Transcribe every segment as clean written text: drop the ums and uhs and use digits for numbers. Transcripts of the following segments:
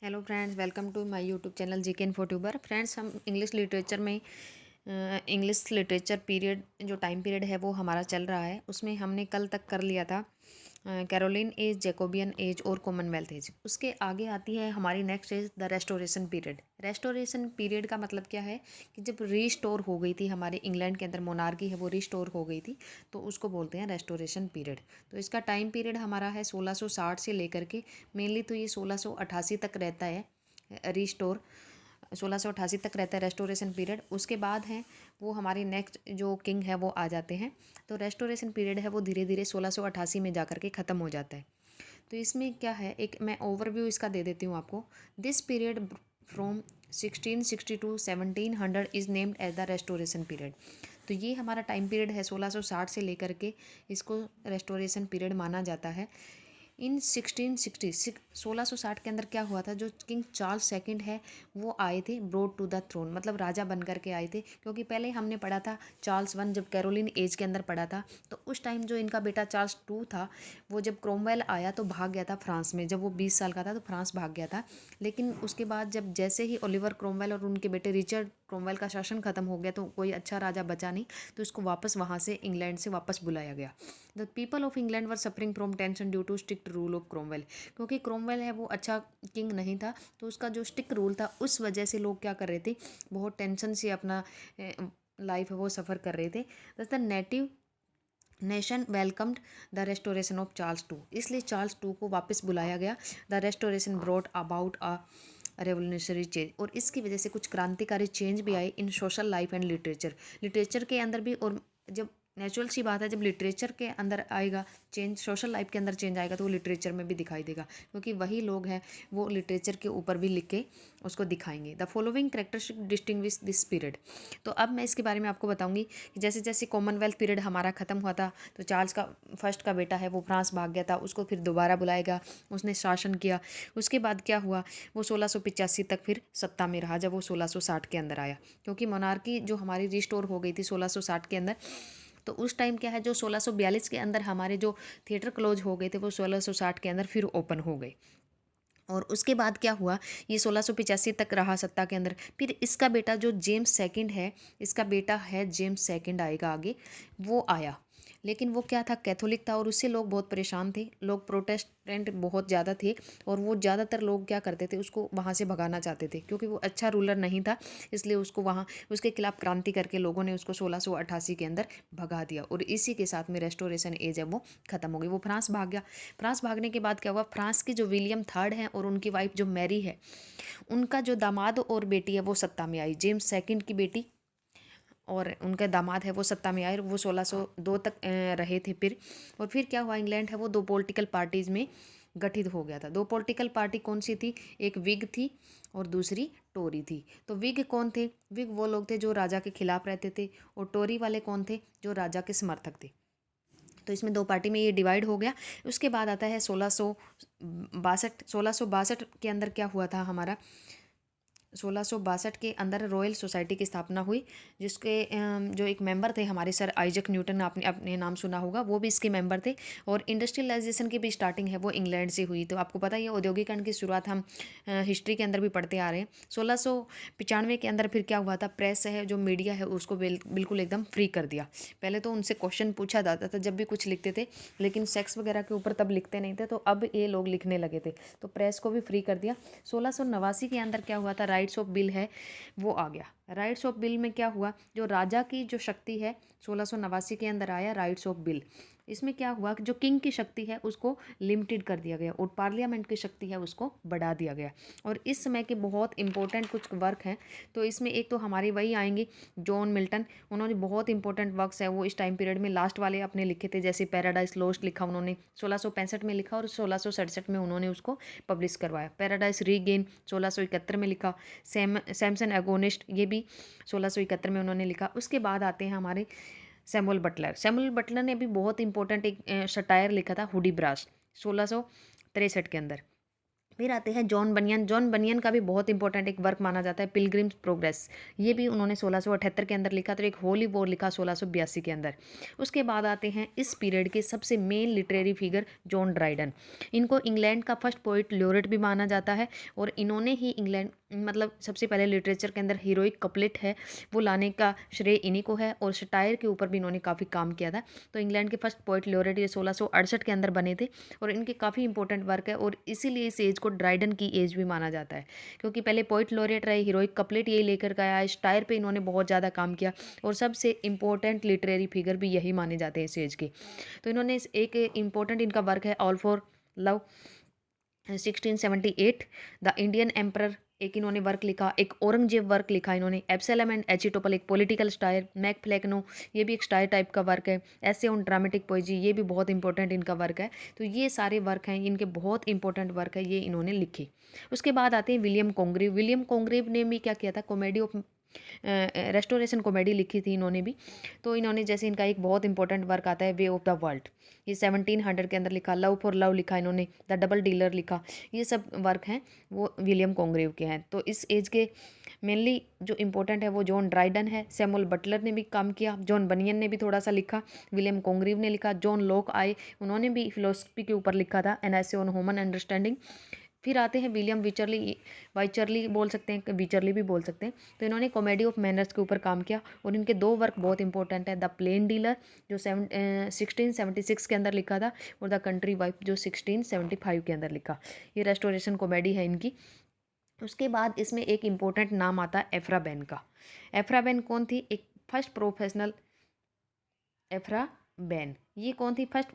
Hello friends, welcome to my YouTube channel GK infotuber. Friends, हम English literature में English literature period जो time period है वो हमारा चल रहा है। उसमें हमने कल तक कर लिया था कैरोलिन एज, जैकोबियन एज और कॉमनवेल्थ एज। उसके आगे आती है हमारी next age the restoration period. Restoration period का मतलब क्या है कि जब रीस्टोर हो गई थी हमारे इंग्लैंड के अंदर मोनार्की है वो रीस्टोर हो गई थी, तो उसको बोलते हैं रेस्टोरेशन पीरियड। तो इसका टाइम पीरियड हमारा है 1660 से लेकर के मेनली तो ये 1688 तक रहता है। रीस्टोर 1688 तक रहता है रेस्टोरेशन पीरियड। उसके बाद है वो हमारे नेक्स्ट जो किंग है वो आ जाते हैं। तो रेस्टोरेशन पीरियड है वो धीरे धीरे 1688 में जा कर के ख़त्म हो जाता है। तो इसमें क्या है, एक मैं ओवरव्यू इसका दे देती हूँ आपको। This period from 1660 to 1700 is named as the restoration period. तो ये हमारा टाइम पीरियड है 1660 से लेकर के, इसको रेस्टोरेशन पीरियड माना जाता है। इन 1660 1660 के अंदर क्या हुआ था, जो किंग चार्ल्स सेकंड है वो आए थे ब्रोड टू द थ्रोन, मतलब राजा बन करके आए थे। क्योंकि पहले हमने पढ़ा था चार्ल्स वन जब कैरोलिन एज के अंदर पढ़ा था, तो उस टाइम जो इनका बेटा चार्ल्स टू था वो जब क्रोमवेल आया तो भाग गया था फ्रांस में। जब वो 20 साल का था तो फ्रांस भाग गया था। लेकिन उसके बाद जब जैसे ही ओलिवर क्रोमवेल और उनके बेटे रिचर्ड क्रोमवेल का शासन खत्म हो गया तो कोई अच्छा राजा बचा नहीं, तो इसको वापस वहाँ से इंग्लैंड से वापस बुलाया गया। The people of England were suffering from tension due to strict rule of Cromwell. क्योंकि क्रोमवेल है वो अच्छा किंग नहीं था, तो उसका जो स्ट्रिक्ट रूल था उस वजह से लोग क्या कर रहे थे, बहुत टेंशन से अपना लाइफ है वो सफ़र कर रहे थे। The native nation welcomed the restoration of Charles two, इसलिए चार्ल्स टू को वापस बुलाया गया। The restoration brought about a revolutionary change, और इसकी वजह से कुछ क्रांतिकारी चेंज भी आए in social life and literature, literature के अंदर भी। और जब नेचुरल सी बात है, जब लिटरेचर के अंदर आएगा चेंज, सोशल लाइफ के अंदर चेंज आएगा तो वो लिटरेचर में भी दिखाई देगा, क्योंकि वही लोग हैं वो लिटरेचर के ऊपर भी लिख के उसको दिखाएंगे। The following characteristic distinguish this period. तो अब मैं इसके बारे में आपको बताऊंगी कि जैसे जैसे कॉमनवेल्थ पीरियड हमारा ख़त्म हुआ था, तो चार्ल्स का फर्स्ट का बेटा है वो फ्रांस भाग गया था, उसको फिर दोबारा बुलाएगा, उसने शासन किया। उसके बाद क्या हुआ, वो 1685 तक फिर सत्ता में रहा, जब वो 1660 के अंदर आया। क्योंकि मोनार्की जो हमारी रिस्टोर हो गई थी 1660 के अंदर, तो उस टाइम क्या है, जो 1642 के अंदर हमारे जो थिएटर क्लोज हो गए थे वो 1660 के अंदर फिर ओपन हो गए। और उसके बाद क्या हुआ, ये 1685 तक रहा सत्ता के अंदर। फिर इसका बेटा जो जेम्स सेकंड है, इसका बेटा है जेम्स सेकंड आएगा आगे, वो आया। लेकिन वो क्या था, कैथोलिक था, और उससे लोग बहुत परेशान थे, लोग प्रोटेस्टेंट बहुत ज़्यादा थे। और वो ज़्यादातर लोग क्या करते थे, उसको वहाँ से भगाना चाहते थे, क्योंकि वो अच्छा रूलर नहीं था। इसलिए उसको वहाँ उसके खिलाफ क्रांति करके लोगों ने उसको 1688 के अंदर भगा दिया, और इसी के साथ में रेस्टोरेशन एज है वो ख़त्म हो गई। वो फ्रांस भाग गया। फ्रांस भागने के बाद क्या हुआ, फ्रांस के जो विलियम थर्ड हैं और उनकी वाइफ जो मैरी है, उनका जो दामाद और बेटी है वो सत्ता में आई, जेम्स सेकंड की बेटी, और उनके दामाद है वो सत्ता में आए। वो 1602 तक रहे थे फिर। और फिर क्या हुआ, इंग्लैंड है वो दो पॉलिटिकल पार्टीज में गठित हो गया था। दो पॉलिटिकल पार्टी कौन सी थी, एक विग थी और दूसरी टोरी थी। तो विग कौन थे, विग वो लोग थे जो राजा के खिलाफ रहते थे, और टोरी वाले कौन थे, जो राजा के समर्थक थे। तो इसमें दो पार्टी में ये डिवाइड हो गया। उसके बाद आता है 1662 के अंदर क्या हुआ था हमारा, 1662 के अंदर रॉयल सोसाइटी की स्थापना हुई, जिसके जो एक मेंबर थे हमारे सर आइजक न्यूटन, आपने अपने नाम सुना होगा, वो भी इसके मेंबर थे। और इंडस्ट्रियलाइजेशन की भी स्टार्टिंग है वो इंग्लैंड से हुई। तो आपको पता ही है औद्योगिकरण की शुरुआत हम हिस्ट्री के अंदर भी पढ़ते आ रहे हैं। 1695 के अंदर फिर क्या हुआ था, प्रेस है जो मीडिया है उसको बिल्कुल एकदम फ्री कर दिया। पहले तो उनसे क्वेश्चन पूछा जाता था जब भी कुछ लिखते थे, लेकिन सेक्स वगैरह के ऊपर तब लिखते नहीं थे, तो अब ये लोग लिखने लगे थे, तो प्रेस को भी फ्री कर दिया। 1689 के अंदर क्या हुआ था, राइट्स ऑफ बिल है वो आ गया। राइट्स ऑफ बिल में क्या हुआ, जो राजा की जो शक्ति है 1689 के अंदर आया राइट्स ऑफ बिल। इसमें क्या हुआ कि जो किंग की शक्ति है उसको लिमिटेड कर दिया गया, और पार्लियामेंट की शक्ति है उसको बढ़ा दिया गया। और इस समय के बहुत इंपॉर्टेंट कुछ वर्क हैं, तो इसमें एक तो हमारे वही आएंगे जॉन मिल्टन। उन्होंने बहुत इंपॉर्टेंट वर्क्स है वो इस टाइम पीरियड में लास्ट वाले अपने लिखे थे, जैसे पैराडाइज लॉस्ट लिखा उन्होंने 1665 में लिखा, और 1667 में उन्होंने उसको पब्लिश करवाया। पैराडाइज रीगेन 1671 में लिखा। सैमसन एगोनिस्ट ये भी 1671 में उन्होंने लिखा। उसके बाद आते हैं हमारे सैमुअल बटलर। सैमुअल बटलर ने भी बहुत इंपॉर्टेंट एक सटायर लिखा था, हुडी ब्रास, 1663 के अंदर। फिर आते हैं जॉन बनियन। जॉन बनियन का भी बहुत इंपॉर्टेंट एक वर्क माना जाता है पिलग्रिम्स प्रोग्रेस। ये भी उन्होंने 1678 के अंदर लिखा, तो एक होली वॉर लिखा 1682 के अंदर। उसके बाद आते हैं इस पीरियड के सबसे main literary figure John Dryden. इनको इंग्लैंड का फर्स्ट पोइट ल्योरेट भी माना जाता है, और इन्होंने ही इंग्लैंड मतलब सबसे पहले लिटरेचर के अंदर हीरोइक कपलेट है वो लाने का श्रेय इन्हीं को है, और सटायर के ऊपर भी इन्होंने काफ़ी काम किया था। तो इंग्लैंड के फर्स्ट पोइट ल्योरेट ये 1668 के अंदर बने थे, और इनके काफ़ी इंपॉर्टेंट वर्क है, और इसीलिए इस एज को ड्राइडन की एज भी माना जाता है, क्योंकि पहले पोइट लॉरेट रहे, हीरोइक कपलेट यही लेकर गया है, स्टायर पे इन्होंने बहुत ज़्यादा काम किया, और सबसे इंपॉर्टेंट लिटरेरी फिगर भी यही माने जाते हैं इस एज के। तो इन्होंने एक इंपॉर्टेंट इनका वर्क है all for love 1678, the Indian emperor एक इन्होंने वर्क लिखा, एक औरंगजेब वर्क लिखा इन्होंने, एब्सलम एंड एचिटोपल एक पॉलिटिकल स्टायर, मैक फ्लेकनो ये भी एक स्टायर टाइप का वर्क है, ऐसे ऑन ड्रामेटिक पोइजी ये भी बहुत इंपॉर्टेंट इनका वर्क है। तो ये सारे वर्क हैं इनके, बहुत इंपॉर्टेंट वर्क है, ये इन्होंने लिखे। उसके बाद आते हैं विलियम कॉन्ग्रीव। विलियम कॉन्ग्रीव ने भी क्या किया था, कॉमेडी ऑफ रेस्टोरेशन कॉमेडी लिखी थी इन्होंने भी। तो इन्होंने जैसे इनका एक बहुत इंपॉर्टेंट वर्क आता है वे ऑफ द वर्ल्ड, ये 1700 के अंदर लिखा, लव फॉर लव लिखा इन्होंने, द डबल डीलर लिखा, ये सब वर्क हैं वो विलियम कॉन्ग्रेव के हैं। तो इस एज के मेनली जो इंपॉर्टेंट है वो जॉन ड्राइडन है, सैमुअल बटलर ने भी काम किया, जॉन बनियन ने भी थोड़ा सा लिखा, विलियम कॉन्ग्रीव ने लिखा, जॉन लॉक आए उन्होंने भी फिलोसफी के ऊपर लिखा था, an essay on human understanding. फिर आते हैं विलियम विचरली, वाइचरली बोल सकते हैं, विचरली भी बोल सकते हैं। तो इन्होंने कॉमेडी ऑफ मैनर्स के ऊपर काम किया, और इनके दो वर्क बहुत इंपॉर्टेंट है, द प्लेन डीलर जो 1676 के अंदर लिखा था, और द कंट्री वाइफ जो 1675 के अंदर लिखा। ये रेस्टोरेशन कॉमेडी है इनकी। उसके बाद इसमें एक इम्पोर्टेंट नाम आता है एफ्रा बेन का। एफ्रा बेन कौन थी, एक फर्स्ट प्रोफेशनल, एफ्रा बेन ये कौन थी, फर्स्ट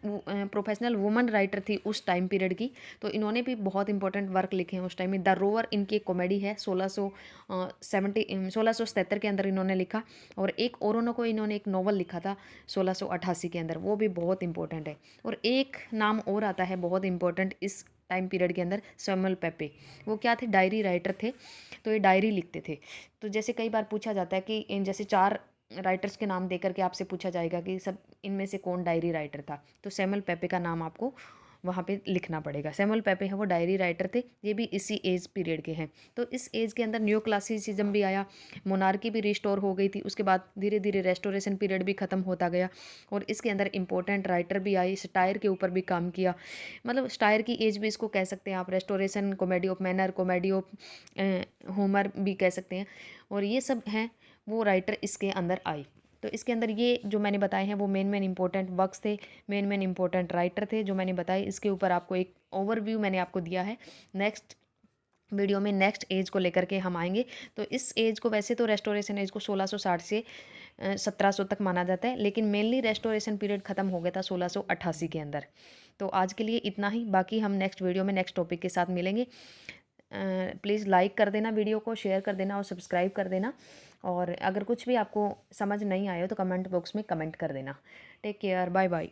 प्रोफेशनल वुमन राइटर थी उस टाइम पीरियड की। तो इन्होंने भी बहुत इंपॉर्टेंट वर्क लिखे हैं उस टाइम में। द रोवर इनकी एक कॉमेडी है 1677 के अंदर इन्होंने लिखा, और एक औरों को इन्होंने एक नॉवल लिखा था 1688 के अंदर, वो भी बहुत इंपॉर्टेंट है। और एक नाम और आता है बहुत इंपॉर्टेंट इस टाइम पीरियड के अंदर, सैमुअल पेपे। वो क्या थे, डायरी राइटर थे, तो ये डायरी लिखते थे। तो जैसे कई बार पूछा जाता है कि इन जैसे 4 राइटर्स के नाम देकर के आपसे पूछा जाएगा कि सब इनमें से कौन डायरी राइटर था, तो सैमुअल पेपे का नाम आपको वहाँ पे लिखना पड़ेगा। सैमुअल पेपे है वो डायरी राइटर थे, ये भी इसी एज पीरियड के हैं। तो इस एज के अंदर न्यू क्लासिसिज्म भी आया, मोनार्की भी रिस्टोर हो गई थी, उसके बाद धीरे धीरे रेस्टोरेशन पीरियड भी ख़त्म होता गया, और इसके अंदर इंपॉर्टेंट राइटर भी आई, स्टायर के ऊपर भी काम किया। मतलब स्टायर की एज भी इसको कह सकते हैं आप, restoration, comedy of manner, comedy of Homer भी कह सकते हैं। और ये सब हैं वो राइटर इसके अंदर आई। तो इसके अंदर ये जो मैंने बताए हैं वो मेन इंपॉर्टेंट वर्क्स थे, मेन इंपॉर्टेंट राइटर थे जो मैंने बताए। इसके ऊपर आपको एक ओवरव्यू मैंने आपको दिया है। नेक्स्ट वीडियो में नेक्स्ट एज को लेकर के हम आएंगे। तो इस एज को वैसे तो रेस्टोरेशन एज को 1660 से 1700 तक माना जाता है, लेकिन मेनली रेस्टोरेशन पीरियड ख़त्म हो गया था 1688 के अंदर। तो आज के लिए इतना ही, बाकी हम नेक्स्ट वीडियो में नेक्स्ट टॉपिक के साथ मिलेंगे। प्लीज़ लाइक कर देना, वीडियो को शेयर कर देना और सब्सक्राइब कर देना। और अगर कुछ भी आपको समझ नहीं आया तो कमेंट बॉक्स में कमेंट कर देना। Take care, bye bye.